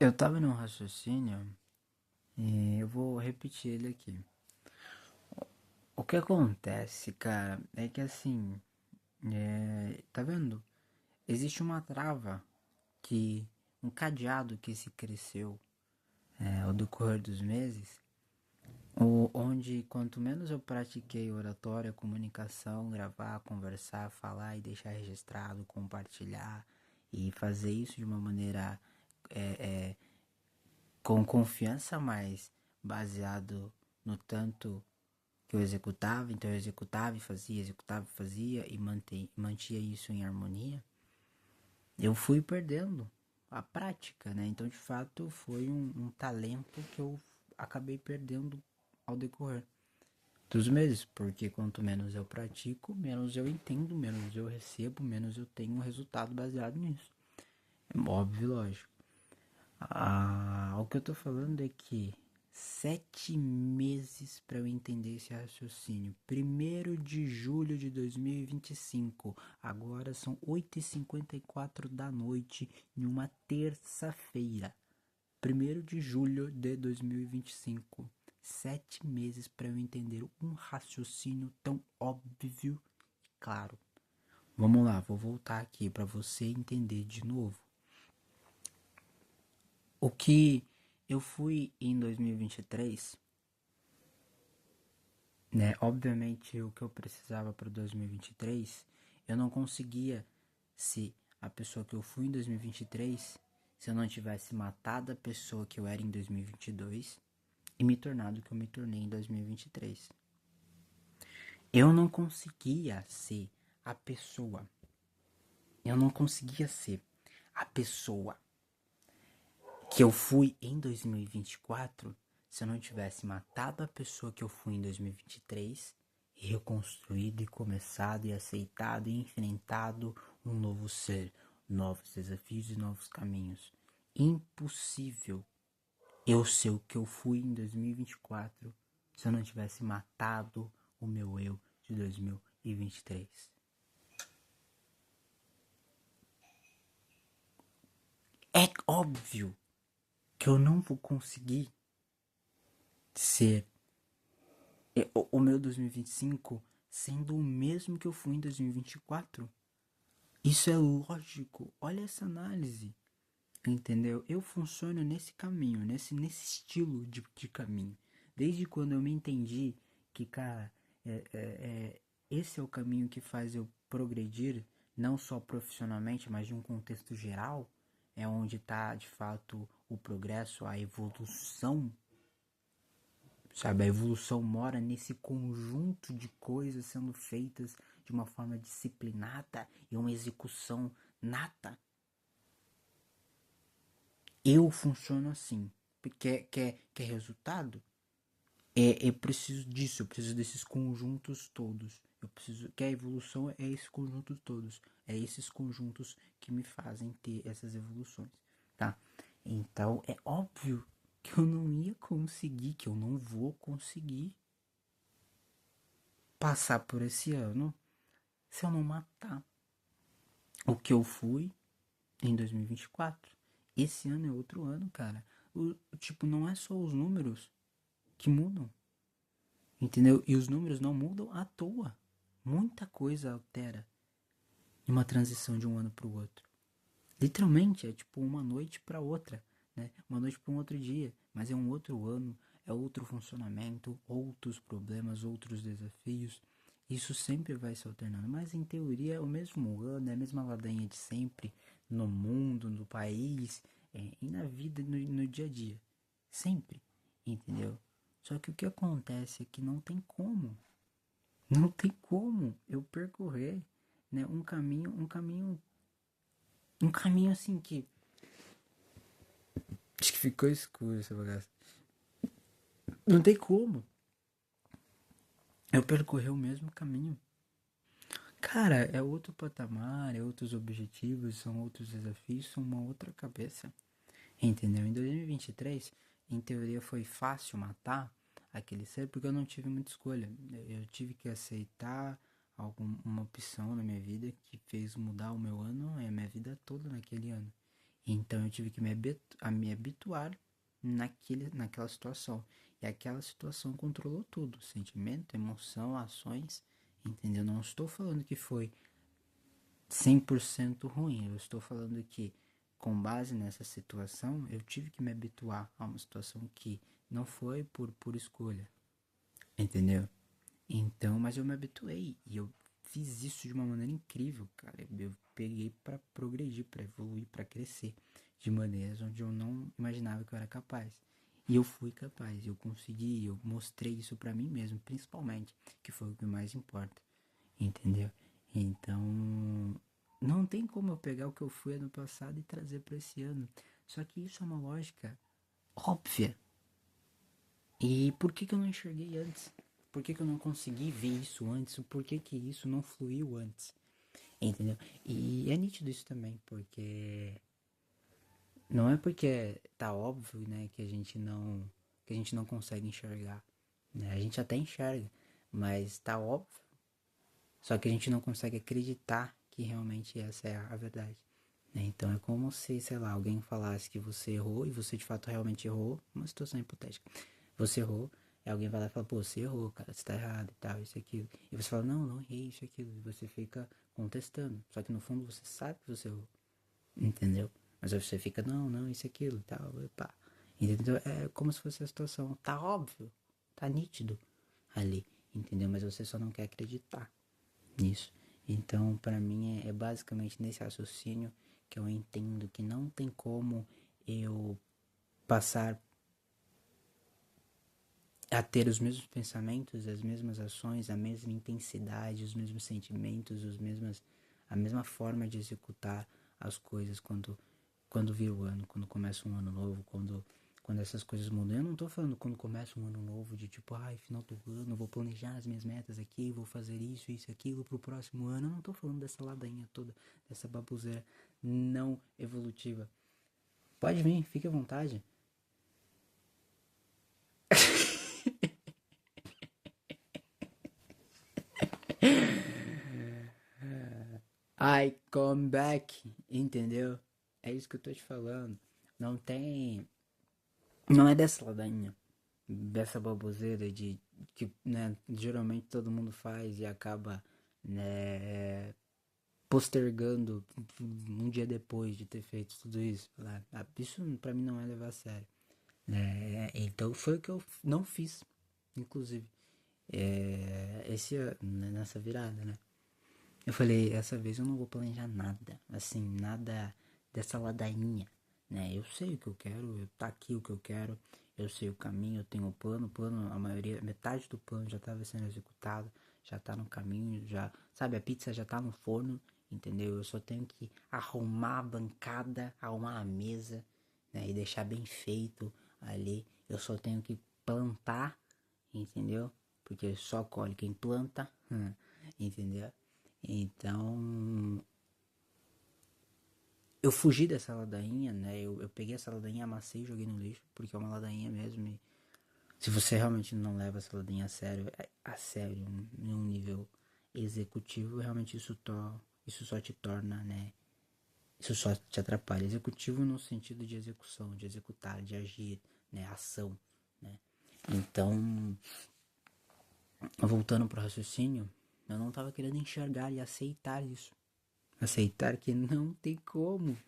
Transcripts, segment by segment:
Eu tava num raciocínio e eu vou repetir ele aqui. O que acontece, cara, é que assim, tá vendo? Existe uma trava que, um cadeado que se cresceu ao decorrer dos meses, onde quanto menos eu pratiquei oratória, comunicação, gravar, conversar, falar e deixar registrado, compartilhar e fazer isso de uma maneira é, com confiança, mas baseado no tanto que eu executava, então eu executava e fazia e mantinha isso em harmonia, eu fui perdendo a prática, né? Então, de fato, foi um talento que eu acabei perdendo ao decorrer dos meses, porque quanto menos eu pratico, menos eu entendo, menos eu recebo, menos eu tenho um resultado baseado nisso. É óbvio, lógico. O que eu tô falando é que 7 meses para eu entender esse raciocínio. 1º de julho de 2025. Agora são 8h54 da noite em uma terça-feira. 1º de julho de 2025. 7 meses para eu entender um raciocínio tão óbvio e claro. Vamos lá, vou voltar aqui para você entender de novo. O que eu fui em 2023, né? Obviamente o que eu precisava para 2023, eu não conseguia ser a pessoa que eu fui em 2023 se eu não tivesse matado a pessoa que eu era em 2022 e me tornado o que eu me tornei em 2023. Eu não conseguia ser a pessoa. Eu não conseguia ser a pessoa que eu fui em 2024 se eu não tivesse matado a pessoa que eu fui em 2023 e reconstruído e começado e aceitado e enfrentado um novo ser, novos desafios e novos caminhos. Impossível eu ser o que eu fui em 2024 se eu não tivesse matado o meu eu de 2023. É óbvio que eu não vou conseguir ser o meu 2025 sendo o mesmo que eu fui em 2024. Isso é lógico. Olha essa análise. Entendeu? Eu funciono nesse caminho, nesse estilo de caminho. Desde quando eu me entendi que, cara, esse é o caminho que faz eu progredir, não só profissionalmente, mas de um contexto geral, é onde está de fato o progresso, a evolução. Sabe, a evolução mora nesse conjunto de coisas sendo feitas de uma forma disciplinada e uma execução nata. Eu funciono assim. Quer resultado? Eu preciso disso, eu preciso desses conjuntos todos. Eu preciso que a evolução é esse conjunto todos. É esses conjuntos que me fazem ter essas evoluções, tá? Então é óbvio que eu não ia conseguir, que eu não vou conseguir passar por esse ano se eu não matar o que eu fui em 2024. Esse ano é outro ano, cara. Tipo, não é só os números que mudam, entendeu? E os números não mudam à toa. Muita coisa altera em uma transição de um ano para o outro. Literalmente, é tipo uma noite para outra, né? Uma noite para um outro dia, mas é um outro ano, é outro funcionamento, outros problemas, outros desafios. Isso sempre vai se alternando, mas em teoria é o mesmo ano, é a mesma ladainha de sempre, no mundo, no país, e na vida, no dia a dia. Sempre, entendeu? Só que o que acontece é que não tem como. Não tem como eu percorrer, né, um caminho assim que acho que ficou escuro essa bagaça. Não tem como eu percorrer o mesmo caminho. Cara, é outro patamar, é outros objetivos, são outros desafios, são uma outra cabeça. Entendeu? Em 2023, em teoria, foi fácil matar aquele ser porque eu não tive muita escolha. Eu tive que aceitar uma opção na minha vida que fez mudar o meu ano e a minha vida toda naquele ano. Então eu tive que me habituar naquela situação. E aquela situação controlou tudo: sentimento, emoção, ações. Entendeu? Não estou falando que foi 100% ruim. Eu estou falando que, com base nessa situação, eu tive que me habituar a uma situação que não foi por escolha. Entendeu? Então, mas eu me habituei e eu fiz isso de uma maneira incrível, cara. Eu peguei pra progredir, pra evoluir, pra crescer de maneiras onde eu não imaginava que eu era capaz. E eu fui capaz, eu consegui, eu mostrei isso pra mim mesmo, principalmente, que foi o que mais importa, entendeu? Então, não tem como eu pegar o que eu fui ano passado e trazer pra esse ano. Só que isso é uma lógica óbvia. E por que que eu não enxerguei antes? Por que que eu não consegui ver isso antes? Por que que isso não fluiu antes? Entendeu? E é nítido isso também, porque não é porque tá óbvio, né, que a gente não consegue enxergar, né? A gente até enxerga, mas tá óbvio, só que a gente não consegue acreditar que realmente essa é a verdade, né? Então é como se, sei lá, alguém falasse que você errou e você de fato realmente errou, uma situação hipotética. Você errou, e alguém vai lá e fala: pô, você errou, cara, você tá errado e tal, isso e aquilo. E você fala: não, não errei, isso e aquilo. E você fica contestando. Só que no fundo você sabe que você errou, entendeu? Mas aí você fica: não, não, isso e aquilo e tal, pá. Entendeu? É como se fosse a situação. Tá óbvio, tá nítido ali, entendeu? Mas você só não quer acreditar nisso. Então, pra mim, é basicamente nesse raciocínio que eu entendo que não tem como eu passar a ter os mesmos pensamentos, as mesmas ações, a mesma intensidade, os mesmos sentimentos, a mesma forma de executar as coisas quando vira o ano, quando começa um ano novo, quando essas coisas mudam. Eu não tô falando quando começa um ano novo de tipo, ai, final do ano, vou planejar as minhas metas aqui, vou fazer isso, aquilo pro próximo ano. Eu não tô falando dessa ladainha toda, dessa baboseira não evolutiva. Pode vir, fique à vontade. I come back, entendeu? É isso que eu tô te falando. Não tem. Não é dessa ladainha, dessa baboseira de que, né, geralmente todo mundo faz e acaba, né, postergando um dia depois de ter feito tudo isso. Né? Isso pra mim não é levar a sério. Né? Então foi o que eu não fiz, inclusive, nessa virada, né? Eu falei: essa vez eu não vou planejar nada, assim, nada dessa ladainha, né? Eu sei o que eu quero, tá aqui o que eu quero, eu sei o caminho, eu tenho o plano, a maioria, metade do plano já estava sendo executado, já tá no caminho, já, sabe, a pizza já tá no forno, entendeu? Eu só tenho que arrumar a bancada, arrumar a mesa, né, e deixar bem feito ali. Eu só tenho que plantar, entendeu? Porque só colhe quem planta, entendeu? Então, eu fugi dessa ladainha, né? Eu peguei essa ladainha, amassei e joguei no lixo, porque é uma ladainha mesmo. E se você realmente não leva essa ladainha a sério, em um nível executivo, realmente isso só te torna, né? Isso só te atrapalha. Executivo no sentido de execução, de executar, de agir, né? Ação, né? Então, voltando pro raciocínio, eu não tava querendo enxergar e aceitar isso. Aceitar que não tem como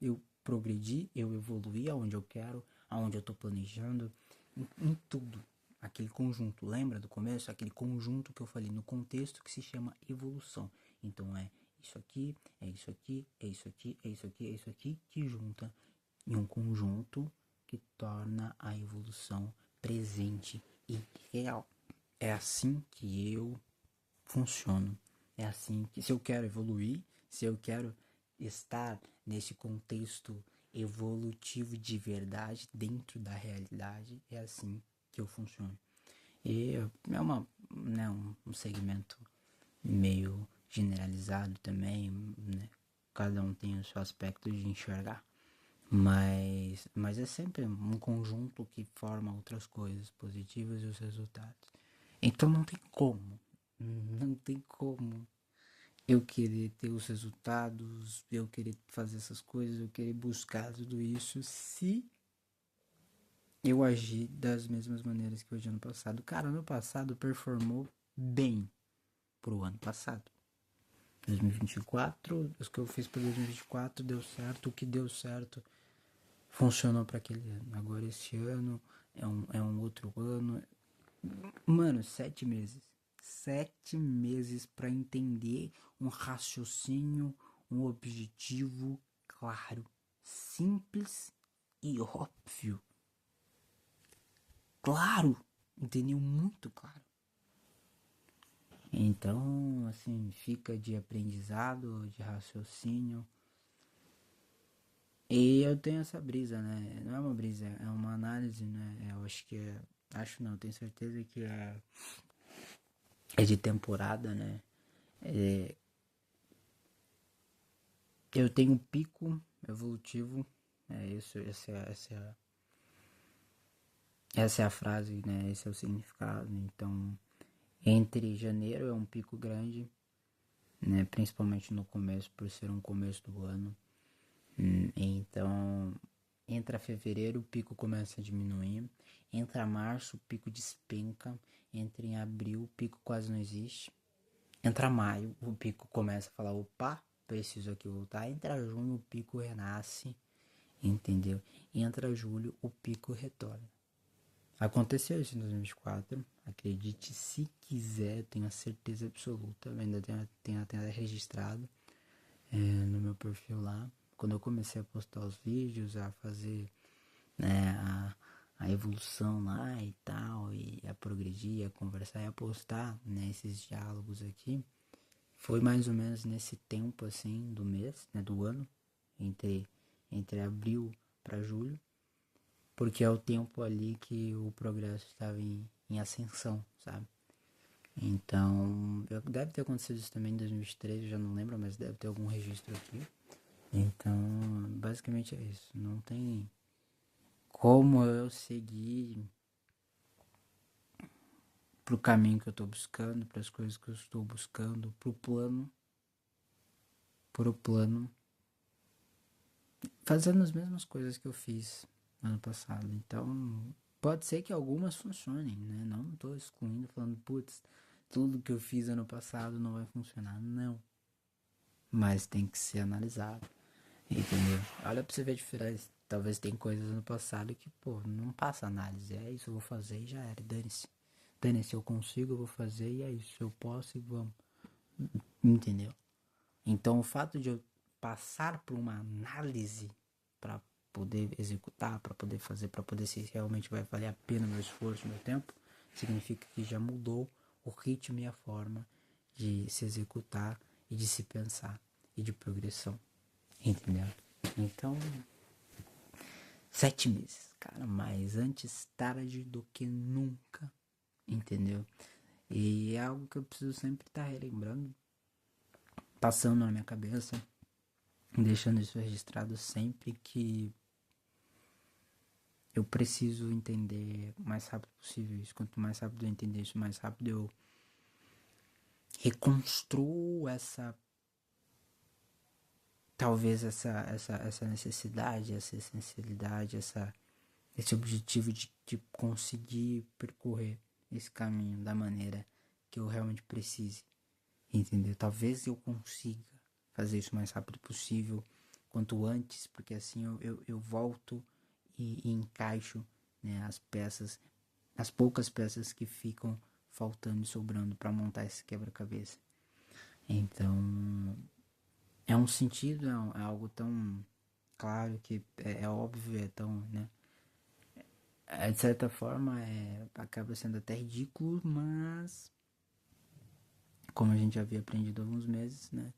eu progredir, eu evoluir aonde eu quero, aonde eu tô planejando, em tudo. Aquele conjunto, lembra do começo? Aquele conjunto que eu falei, no contexto que se chama evolução. Então é isso aqui, é isso aqui, é isso aqui, é isso aqui, é isso aqui, que junta em um conjunto que torna a evolução presente e real. É assim que eu funciono. É assim que, se eu quero evoluir, se eu quero estar nesse contexto evolutivo de verdade, dentro da realidade, é assim que eu funciono. E é né, um segmento meio generalizado também, né? Cada um tem o seu aspecto de enxergar. Mas é sempre um conjunto que forma outras coisas positivas e os resultados. Então não tem como eu querer ter os resultados, eu querer fazer essas coisas, eu querer buscar tudo isso, se eu agir das mesmas maneiras que eu agi ano passado. Cara, ano passado performou bem pro ano passado. 2024, os que eu fiz para 2024 deu certo, o que deu certo funcionou para aquele ano. Agora esse ano é um outro ano. Mano, 7 meses. 7 meses para entender um raciocínio, um objetivo claro, simples e óbvio. Claro, entendeu? Muito claro. Então, assim, fica de aprendizado, de raciocínio. E eu tenho essa brisa, né? Não é uma brisa, é uma análise, né? Eu acho que é. Acho não, tenho certeza que é de temporada, né? É, eu tenho um pico evolutivo, é isso, essa é a frase, né? Esse é o significado. Então, entre janeiro é um pico grande, né? Principalmente no começo, por ser um começo do ano. Então, entra fevereiro, o pico começa a diminuir. Entra março, o pico despenca. Entra em abril, o pico quase não existe. Entra maio, o pico começa a falar, opa, preciso aqui voltar. Entra junho, o pico renasce, entendeu? Entra julho, o pico retorna. Aconteceu isso em 2024, acredite se quiser, tenho a certeza absoluta, eu ainda tenho até registrado no meu perfil lá. Quando eu comecei a postar os vídeos, a fazer, né, a evolução lá e tal, e a progredir, a conversar e a postar, né, esses diálogos aqui, foi mais ou menos nesse tempo assim do mês, né, do ano, entre abril para julho, porque é o tempo ali que o progresso estava em ascensão, sabe? Então, deve ter acontecido isso também em 2023, eu já não lembro, mas deve ter algum registro aqui. Então, basicamente é isso. Não tem como eu seguir pro caminho que eu tô buscando, para as coisas que eu estou buscando, pro plano, fazendo as mesmas coisas que eu fiz ano passado. Então, pode ser que algumas funcionem, né? Não tô excluindo, falando, putz, tudo que eu fiz ano passado não vai funcionar. Não. Mas tem que ser analisado. Entendeu? Olha pra você ver a diferença. Talvez tem coisas no passado que, pô, não passa análise. É isso, eu vou fazer e já era. Dane-se. Dane-se, eu consigo, eu vou fazer e é isso. Eu posso e vamos. Entendeu? Então, o fato de eu passar por uma análise para poder executar, para poder fazer, para poder se realmente vai valer a pena meu esforço, meu tempo, significa que já mudou o ritmo e a forma de se executar e de se pensar e de progressão. Entendeu? Então, 7 meses, cara, mas antes tarde do que nunca, entendeu? E é algo que eu preciso sempre estar relembrando, passando na minha cabeça, deixando isso registrado sempre que eu preciso entender o mais rápido possível isso. Quanto mais rápido eu entender isso, mais rápido eu reconstruo talvez essa necessidade, essa essencialidade, esse objetivo de conseguir percorrer esse caminho da maneira que eu realmente precise, entendeu? Talvez eu consiga fazer isso o mais rápido possível, quanto antes, porque assim eu volto e encaixo, né, as peças, as poucas peças que ficam faltando e sobrando para montar esse quebra-cabeça. Então, é um sentido, é algo tão claro que é óbvio, é tão, né? De certa forma, acaba sendo até ridículo, mas como a gente já havia aprendido há alguns meses, né?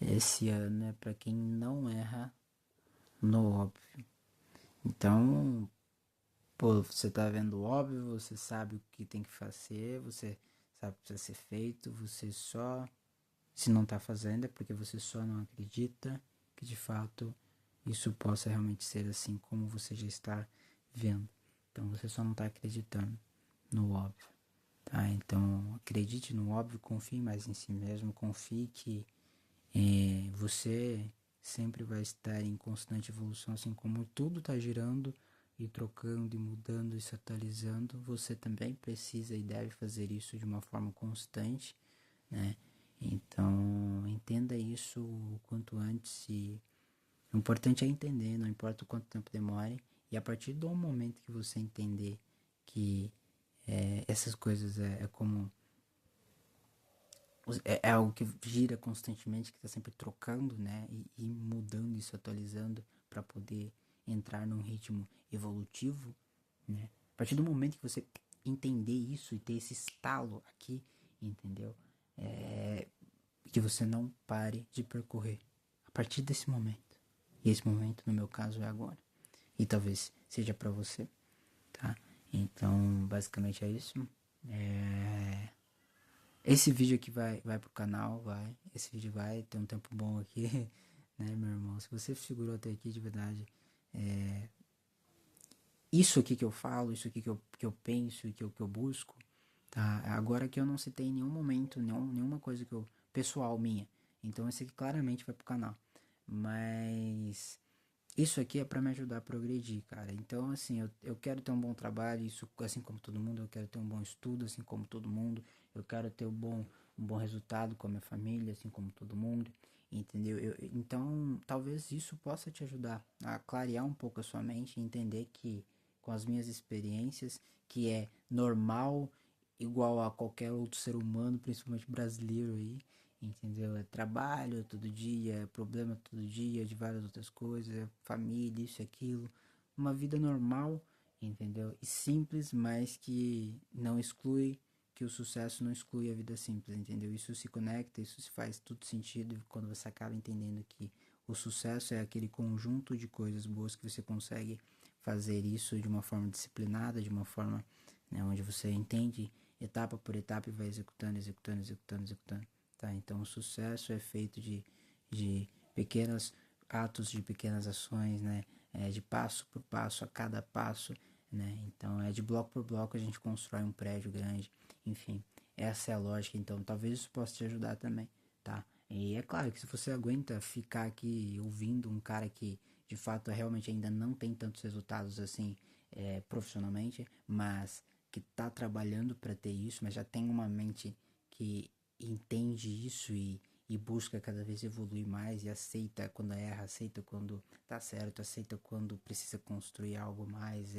Esse ano é para quem não erra no óbvio. Então, pô, você tá vendo o óbvio, você sabe o que tem que fazer, você sabe o que precisa ser feito, você só, se não tá fazendo, é porque você só não acredita que de fato isso possa realmente ser assim como você já está vendo. Então você só não tá acreditando no óbvio. Tá, então acredite no óbvio, confie mais em si mesmo, confie que Você sempre vai estar em constante evolução, assim como tudo está girando e trocando e mudando e se atualizando, você também precisa e deve fazer isso de uma forma constante, né? Então, entenda isso o quanto antes e o importante é entender, não importa o quanto tempo demore, e a partir do momento que você entender que essas coisas é como é algo que gira constantemente, que está sempre trocando, né? E mudando e se atualizando para poder entrar num ritmo evolutivo, né? A partir do momento que você entender isso e ter esse estalo aqui, entendeu? Que você não pare de percorrer a partir desse momento. E esse momento, no meu caso, é agora. E talvez seja para você, tá? Então, basicamente é isso. É... Esse vídeo aqui vai pro canal, vai. Esse vídeo vai ter um tempo bom aqui, né, meu irmão? Se você segurou até aqui, de verdade, isso aqui que eu falo, isso aqui que eu penso e que eu busco, tá? Agora que eu não citei em nenhum momento, nenhuma coisa que eu, pessoal minha. Então esse aqui claramente vai pro canal. Mas isso aqui é para me ajudar a progredir, cara. Então, assim, eu quero ter um bom trabalho, isso assim como todo mundo, eu quero ter um bom estudo, assim como todo mundo, eu quero ter um bom resultado com a minha família, assim como todo mundo, entendeu? Então, talvez isso possa te ajudar a clarear um pouco a sua mente e entender que, com as minhas experiências, que é normal, igual a qualquer outro ser humano, principalmente brasileiro aí, entendeu? É trabalho todo dia, é problema todo dia, de várias outras coisas, é família, isso e aquilo. Uma vida normal, entendeu? E simples, mas que não exclui, que o sucesso não exclui a vida simples, entendeu? Isso se conecta, isso se faz tudo sentido quando você acaba entendendo que o sucesso é aquele conjunto de coisas boas que você consegue fazer isso de uma forma disciplinada, de uma forma, né, onde você entende etapa por etapa e vai executando, executando, executando, executando. Tá? Então o sucesso é feito de pequenos atos, de pequenas ações, né? De passo por passo, a cada passo, né? Então é de bloco por bloco a gente constrói um prédio grande. Enfim, essa é a lógica. Então talvez isso possa te ajudar também, tá? E é claro que se você aguenta ficar aqui ouvindo um cara que de fato realmente ainda não tem tantos resultados assim profissionalmente, mas que tá trabalhando para ter isso, mas já tem uma mente que entende isso e busca cada vez evoluir mais e aceita quando erra, aceita quando tá certo, aceita quando precisa construir algo mais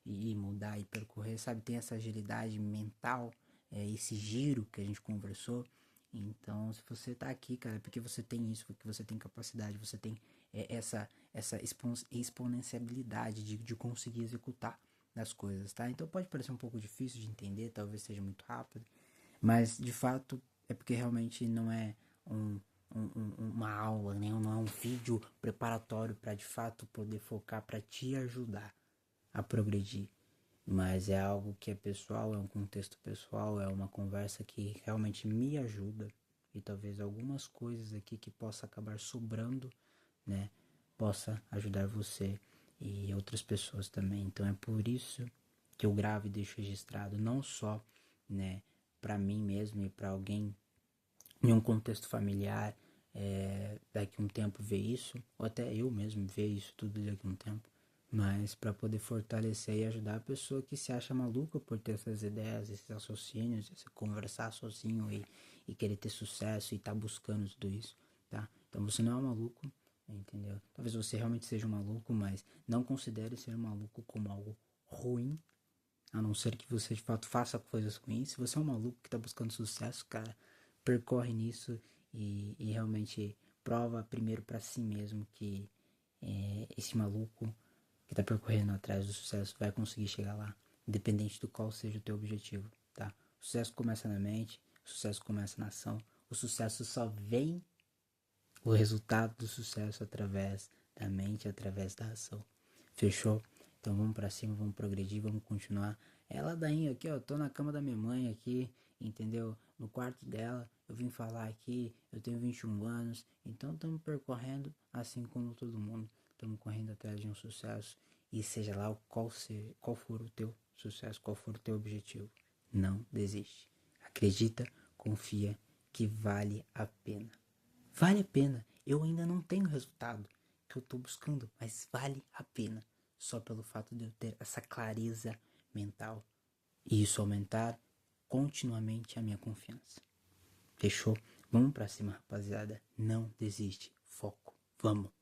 e mudar e percorrer, sabe? Tem essa agilidade mental, esse giro que a gente conversou. Então, se você tá aqui, cara, é porque você tem isso, porque você tem capacidade, você tem essa exponenciabilidade de conseguir executar as coisas, tá? Então pode parecer um pouco difícil de entender, talvez seja muito rápido, mas de fato é porque realmente não é uma aula, né? Não é um vídeo preparatório para de fato poder focar para te ajudar a progredir. Mas é algo que é pessoal, é um contexto pessoal, é uma conversa que realmente me ajuda. E talvez algumas coisas aqui que possa acabar sobrando, né? Possa ajudar você e outras pessoas também. Então é por isso que eu gravo e deixo registrado, não só, né, para mim mesmo e para alguém em um contexto familiar, daqui a um tempo ver isso, ou até eu mesmo ver isso tudo daqui a um tempo, mas para poder fortalecer e ajudar a pessoa que se acha maluca por ter essas ideias, esses raciocínios, esse conversar sozinho e querer ter sucesso e tá buscando tudo isso, tá? Então você não é um maluco, entendeu? Talvez você realmente seja um maluco, mas não considere ser um maluco como algo ruim, a não ser que você de fato faça coisas ruins. Se você é um maluco que tá buscando sucesso, cara, percorre nisso e realmente prova primeiro para si mesmo que esse maluco que tá percorrendo atrás do sucesso vai conseguir chegar lá, independente do qual seja o teu objetivo, tá? O sucesso começa na mente, o sucesso começa na ação, o sucesso só vem, o resultado do sucesso através da mente, através da ação. Fechou? Então vamos pra cima, vamos progredir, vamos continuar. É ladainha aqui, ó. Tô na cama da minha mãe aqui, entendeu? No quarto dela. Eu vim falar aqui, eu tenho 21 anos. Então estamos percorrendo assim como todo mundo. Estamos correndo atrás de um sucesso. E seja lá qual for o teu sucesso, qual for o teu objetivo. Não desiste. Acredita, confia que vale a pena. Vale a pena. Eu ainda não tenho o resultado que eu tô buscando, mas vale a pena. Só pelo fato de eu ter essa clareza mental. E isso aumentar continuamente a minha confiança. Fechou? Vamos pra cima, rapaziada. Não desiste. Foco. Vamos.